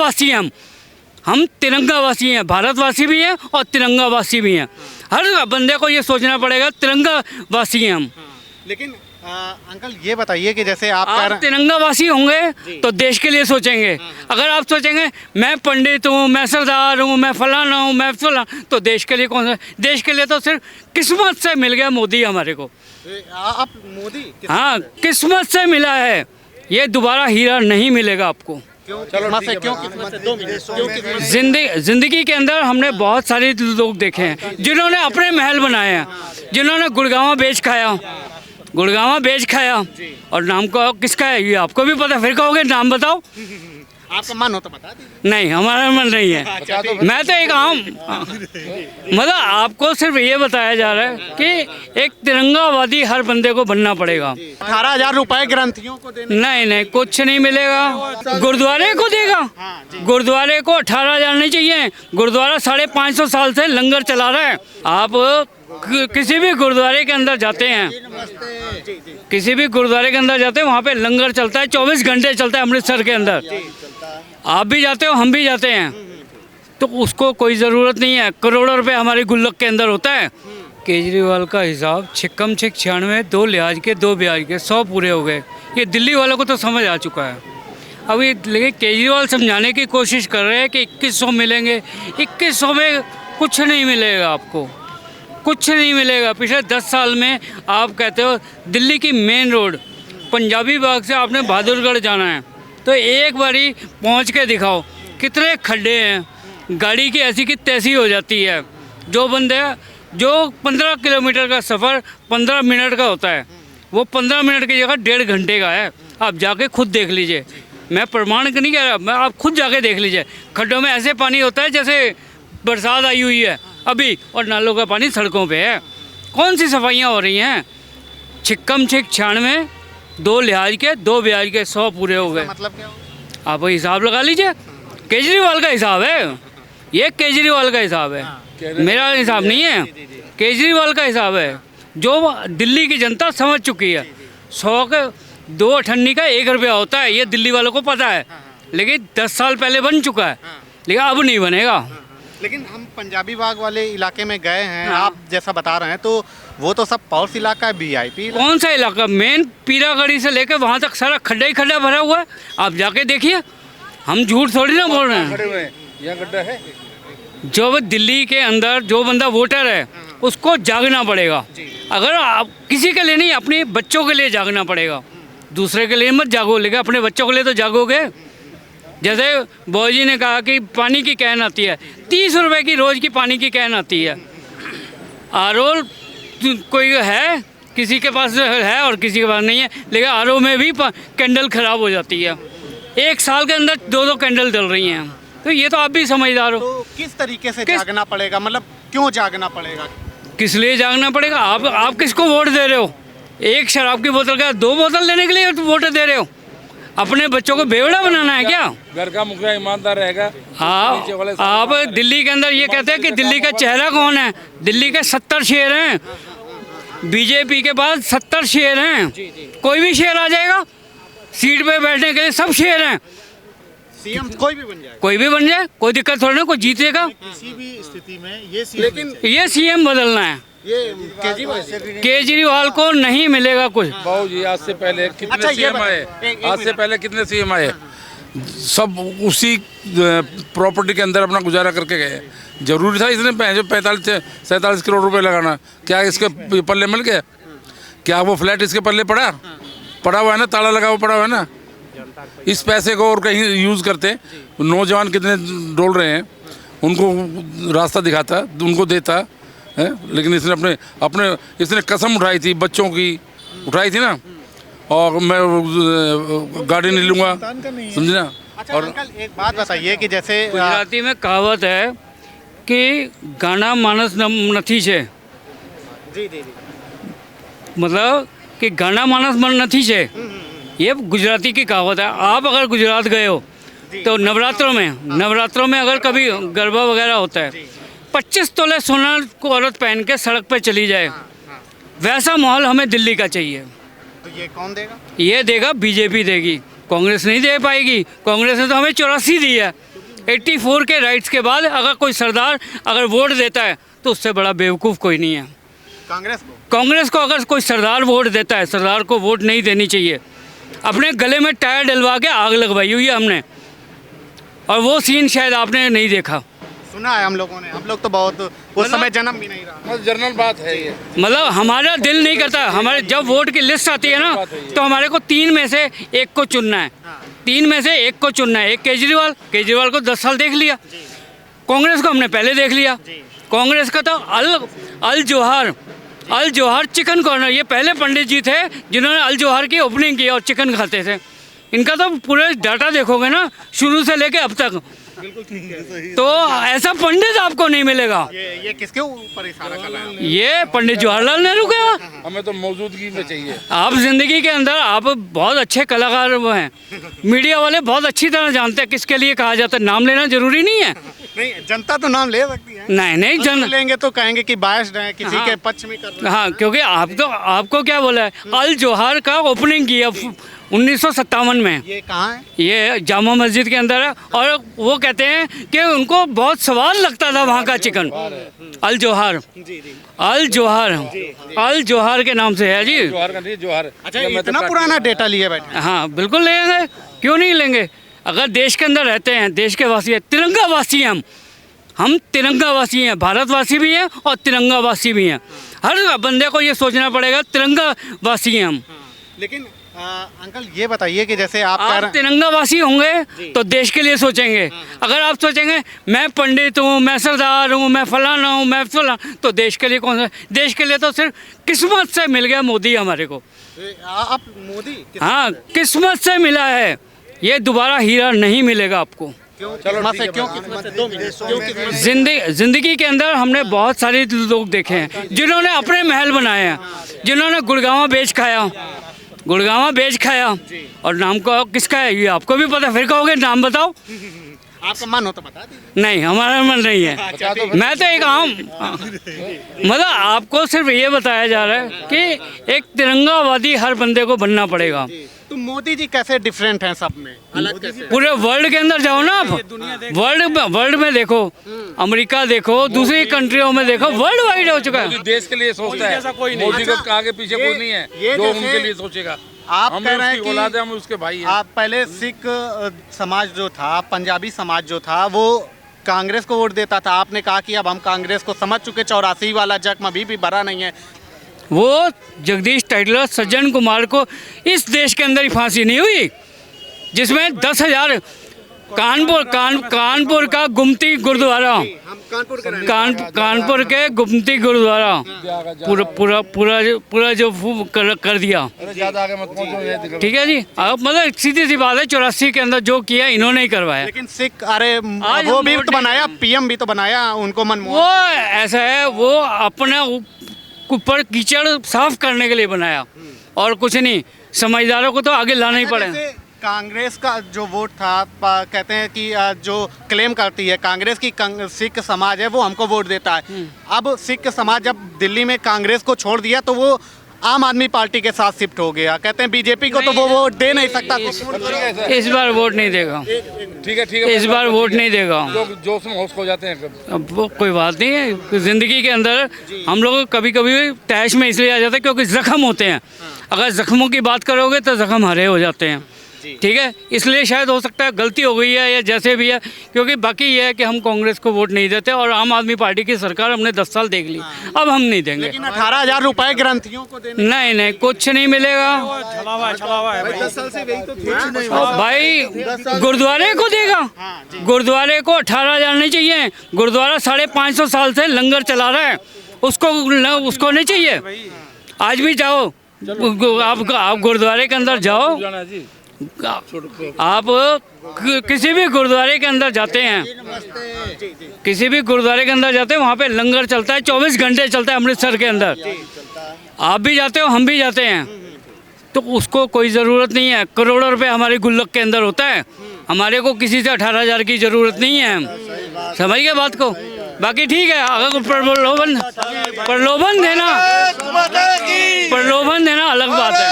तिरंगावासी हैं हम तिरंगावासी हैं, भारतवासी भी हैं और तिरंगावासी भी हैं। हर बंदे को ये सोचना पड़ेगा तिरंगावासी हैं हम। लेकिन अंकल ये बताइए कि जैसे आप आप तिरंगावासी होंगे तो देश के लिए सोचेंगे। अगर आप सोचेंगे मैं पंडित हूँ, मैं सरदार हूँ, मैं फलाना हूँ, मैं फलाना, तो देश के लिए कौन सा? देश के लिए तो सिर्फ किस्मत से मिल गया मोदी हमारे को। आप मोदी, हाँ, किस्मत से मिला है, ये दोबारा हीरा नहीं मिलेगा आपको। जिंदगी के अंदर हमने बहुत सारे लोग देखे हैं जिन्होंने अपने महल बनाए हैं, जिन्होंने गुड़गांव बेच खाया और नाम को किसका है ये आपको भी पता। फिर कहोगे नाम बताओ, आपका मन हो तो बता दीजिए। नहीं, हमारा मन नहीं है। मैं तो एक आम मतलब आपको सिर्फ ये बताया जा रहा है कि एक तिरंगावादी हर बंदे को बनना पड़ेगा। 18,000 रुपए ग्रंथियों को देने? नहीं, कुछ नहीं मिलेगा। गुरुद्वारे को देगा, गुरुद्वारे को 18,000 नहीं चाहिए। गुरुद्वारा 550 साल से लंगर चला रहा है। आप किसी भी गुरुद्वारे के अंदर जाते हैं, वहाँ पे लंगर चलता है, 24 घंटे चलता है अमृतसर के अंदर। आप भी जाते हो, हम भी जाते हैं, तो उसको कोई ज़रूरत नहीं है। करोड़ों रुपए हमारे गुल्लक के अंदर होता है। केजरीवाल का हिसाब छिक्कम छिक 96, 2 लिहाज के 2 ब्याज के 100 पूरे हो गए। ये दिल्ली वालों को तो समझ आ चुका है। अभी लेकिन केजरीवाल समझाने की कोशिश कर रहे हैं कि 2100 मिलेंगे। 2100 में कुछ नहीं मिलेगा आपको, कुछ नहीं मिलेगा। पिछले 10 साल में आप कहते हो दिल्ली की मेन रोड पंजाबी बाग से आपने बहादुरगढ़ जाना है तो एक बारी पहुंच के दिखाओ कितने खड्डे हैं, गाड़ी की ऐसी की तैसी हो जाती है। जो 15 किलोमीटर का सफ़र 15 मिनट का होता है, वो 15 मिनट की जगह 1.5 घंटे का है। आप जाके खुद देख लीजिए, मैं प्रमाण नहीं कह रहा, मैं आप खुद जाके देख लीजिए। खड्डों में ऐसे पानी होता है जैसे बरसात आई हुई है अभी, और नालों का पानी सड़कों पे है। कौन सी सफाइयाँ हो रही हैं? छिक्कम छिक 96, 2 लिहाज के 2 ब्याज के 100 पूरे हो गए। मतलब क्या? आप हिसाब लगा लीजिए। केजरीवाल का हिसाब है ये, केजरीवाल का हिसाब है, मेरा हिसाब नहीं है। केजरीवाल का हिसाब है जो दिल्ली की जनता समझ चुकी है। 100 के 2 अठन्नी का 1 रुपया होता है, ये दिल्ली वालों को पता है। लेकिन 10 साल पहले बन चुका है, लेकिन अब नहीं बनेगा। लेकिन हम पंजाबी बाग वाले इलाके में गए हैं, आप जैसा बता रहे हैं, तो वो तो सब पॉश इलाका है, VIP। कौन सा इलाका? मेन पीरागढ़ी से लेकर वहाँ तक सारा खड्डा ही खड्डा भरा हुआ है। आप जाके देखिए, हम झूठ थोड़ी ना बोल रहे हैं। यहाँ गड्ढा है। जो दिल्ली के अंदर जो बंदा वोटर है उसको जागना पड़ेगा। अगर आप किसी के लिए नहीं, अपने बच्चों के लिए जागना पड़ेगा। दूसरे के लिए मत जागो, लेकिन अपने बच्चों के लिए तो जागोगे। जैसे बॉजी ने कहा कि पानी की कैन आती है, 30 रुपए की रोज़ की पानी की कैन आती है। आरओ कोई है, किसी के पास है और किसी के पास नहीं है, लेकिन आरओ में भी कैंडल ख़राब हो जाती है। 1 साल के अंदर 2 कैंडल जल रही हैं। तो ये तो आप भी समझदार हो। तो किस तरीके से जागना पड़ेगा? मतलब क्यों जागना पड़ेगा? किस लिए जागना पड़ेगा? आप किसको वोट दे रहे हो? एक शराब की बोतल का 2 बोतल लेने के लिए वोट दे रहे हो? अपने बच्चों को बेवड़ा बनाना है क्या? घर का मुखिया ईमानदार रहेगा। आप दिल्ली के अंदर ये कहते हैं कि दिल्ली का चेहरा कौन है? दिल्ली के 70 शेर हैं, बीजेपी के पास 70 शेर हैं। कोई भी शेर आ जाएगा सीट पे बैठने के लिए, सब शेर हैं। सीएम कोई भी बन जाए, कोई दिक्कत थोड़ी ना, कोई जीतेगा। किसी भी स्थिति में ये लेकिन ये सीएम बदलना है। ये केजरीवाल को नहीं मिलेगा कुछ। बाबू जी, आज से पहले कितने सीएम आए? आज से पहले कितने सीएम आए? सब उसी प्रॉपर्टी के अंदर अपना गुजारा करके गए। जरूरी था इसने 45-47 करोड़ रुपए लगाना? क्या इसके पल्ले मिल गया? क्या वो फ्लैट इसके पल्ले पड़ा हुआ है ना, ताला लगा हुआ पड़ा हुआ है ना? इस पैसे को और कहीं यूज़ करते, नौजवान कितने डोल रहे हैं, उनको रास्ता दिखाता, उनको देता है। लेकिन इसने अपने इसने कसम उठाई थी, बच्चों की उठाई थी ना, और मैं गाड़ी नहीं लूँगा, समझे ना। अच्छा और अंकल एक बात बताइए कि जैसे गुजराती में कहावत है कि गाना मानस नथी छे। जी। मतलब कि गाना मानस मन नथी छे, ये गुजराती की कहावत है। आप अगर गुजरात गए हो तो नवरात्रों में अगर कभी गरबा वगैरह होता है, 25 तोले सोना को औरत पहन के सड़क पे चली जाए, वैसा माहौल हमें दिल्ली का चाहिए। तो ये कौन देगा? ये देगा बीजेपी देगी, कांग्रेस नहीं दे पाएगी। कांग्रेस ने तो हमें 84 दी है। तो 84 के राइट्स के बाद अगर कोई सरदार अगर वोट देता है तो उससे बड़ा बेवकूफ़ कोई नहीं है। कांग्रेस को अगर कोई सरदार वोट देता है, सरदार को वोट नहीं देनी चाहिए। अपने गले में टायर डलवा के आग लगवाई हुई है हमने, और वो सीन शायद आपने नहीं देखा। सुना है हम लोगों ने, हम लोग तो बहुत उस समय जन्म भी नहीं रहा। जनरल बात है ये। मतलब हमारा दिल नहीं करता, हमारे जब वोट की लिस्ट आती है ना तो हमारे को 3 में से एक को चुनना है, 3 में से एक को चुनना है। एक केजरीवाल को 10 साल देख लिया, कांग्रेस को हमने पहले देख लिया। कांग्रेस का तो अल जौहर चिकन कॉर्नर, ये पहले पंडित जी थे जिन्होंने अल जौहर की ओपनिंग की और चिकन खाते थे। इनका तो पूरे डाटा देखोगे ना शुरू से लेके अब तक, तो ऐसा पंडित आपको नहीं मिलेगा। ये किसके ऊपर इशारा कर रहा है? ये पंडित जवाहरलाल नेहरू का। हमें तो मौजूदगी में चाहिए। आप जिंदगी के अंदर आप बहुत अच्छे कलाकार वो हैं, मीडिया वाले बहुत अच्छी तरह जानते हैं किसके लिए कहा जाता है। नाम लेना जरूरी नहीं है। नहीं, जनता तो नाम ले सकती है। नहीं लेंगे तो कहेंगे कि बायस्ड है, किसी के पक्ष में कर रहे हैं। हाँ, क्योंकि आपको क्या बोला है, अल जौहर का ओपनिंग किया 1957 में। ये कहाँ है? ये जामा मस्जिद के अंदर है, और वो कहते हैं कि उनको बहुत स्वाद लगता था वहाँ का चिकन। अल जौहर, अल जौहर के नाम से है जी। जौहर। अच्छा, इतना पुराना डेटा लिए बैठे? हाँ बिल्कुल लेंगे, क्यों नहीं लेंगे। अगर देश के अंदर रहते हैं, देश के वासी हैं, तिरंगा वासी हैं हम तिरंगा वासी हैं, भारतवासी भी हैं और तिरंगा वासी भी हैं। हर बंदे को ये सोचना पड़ेगा तिरंगा वासी हैं हम। लेकिन अंकल ये बताइए कि जैसे आप तिरंगा वासी होंगे तो देश के लिए सोचेंगे। अगर आप सोचेंगे मैं पंडित हूँ, मैं सरदार हूँ, मैं फलाना हूँ, मैं फलाना, तो देश के लिए कौन सा? देश के लिए तो सिर्फ किस्मत से मिल गया मोदी हमारे को। आप मोदी? हाँ, किस्मत से मिला है, ये दोबारा हीरा नहीं मिलेगा आपको। जिंदगी के अंदर हमने बहुत सारे लोग देखे हैं जिन्होंने अपने महल बनाए हैं, जिन्होंने गुड़गांव बेच खाया, और नाम को किसका है ये आपको भी पता। फिर कहोगे नाम बताओ, आपका मन हो तो बता दीजिए। नहीं, हमारा मन नहीं है। मैं तो एक आम मतलब आपको सिर्फ ये बताया जा रहा है कि एक तिरंगावादी हर बंदे को बनना पड़ेगा। तो मोदी जी कैसे डिफरेंट हैं सब में, अलग कैसे? पूरे वर्ल्ड के अंदर जाओ ना आप, वर्ल्ड में देखो, अमेरिका देखो, दूसरी कंट्रियों में देखो, वर्ल्ड वाइड हो चुका है। देश के लिए सोचता है, मोदी को आगे पीछे कोई नहीं है जो उनके लिए सोचेगा। आप कह रहे हैं कि हम उसके भाई हैं। आप पहले सिख समाज जो था, पंजाबी समाज जो था, वो कांग्रेस को वोट देता था। आपने कहा कि अब हम कांग्रेस को समझ चुके, 84 वाला जख्म अभी भी भरा नहीं है। वो जगदीश टाइटलर सज्जन कुमार को इस देश के अंदर ही फांसी नहीं हुई, जिसमें 10,000 कानपुर का गुमती गुरुद्वारा, कानपुर के गुमती गुरुद्वारा पूरा जो कर दिया। ठीक है जी, अब मतलब सीधी सी बात है, 84 के अंदर जो किया इन्होंने ही करवाया। लेकिन सिख, अरे वो भी तो बनाया, पीएम भी तो बनाया उनको, वो ऐसा है, वो अपने ऊपर कीचड़ साफ करने के लिए बनाया और कुछ नहीं। समझदारों को तो आगे लाना ही पड़े। कांग्रेस का जो वोट था, कहते हैं कि जो क्लेम करती है कांग्रेस की सिख समाज है वो हमको वोट देता है। अब सिख समाज जब दिल्ली में कांग्रेस को छोड़ दिया तो वो आम आदमी पार्टी के साथ शिफ्ट हो गया। कहते हैं बीजेपी को तो वो वोट दे नहीं सकता। इस बार वोट नहीं देगा। ठीक है, इस बार वोट नहीं देगा। जोश में होश हो जाते हैं। अब वो कोई बात नहीं है, जिंदगी के अंदर हम लोग कभी कभी तैश में इसलिए आ जाते हैं क्योंकि जख्म होते हैं। अगर जख्मों की बात करोगे तो जख्म हरे हो जाते हैं। ठीक है, इसलिए शायद हो सकता है गलती हो गई है या जैसे भी है, क्योंकि बाकी ये है कि हम कांग्रेस को वोट नहीं देते और आम आदमी पार्टी की सरकार हमने 10 साल देख ली, अब हम नहीं देंगे। लेकिन 18,000 रुपए ग्रंथियों को देने नहीं, कुछ नहीं मिलेगा भाई। गुरुद्वारे को देगा, गुरुद्वारे को 18,000 नहीं चाहिए। गुरुद्वारा 550 साल से लंगर चला रहा है, उसको नहीं चाहिए। आज भी जाओ आप गुरुद्वारे के अंदर जाओ, आप किसी भी गुरुद्वारे के अंदर जाते हैं, किसी भी गुरुद्वारे के अंदर जाते हैं, वहाँ पे लंगर चलता है, 24 घंटे चलता है अमृतसर के अंदर। आप भी जाते हो, हम भी जाते हैं, तो उसको कोई ज़रूरत नहीं है। करोड़ों रुपए हमारे गुल्लक के अंदर होता है, हमारे को किसी से 18,000 की ज़रूरत नहीं है। समझ गए बात को? बाकी ठीक है, अगर प्रलोभन देना अलग बात है।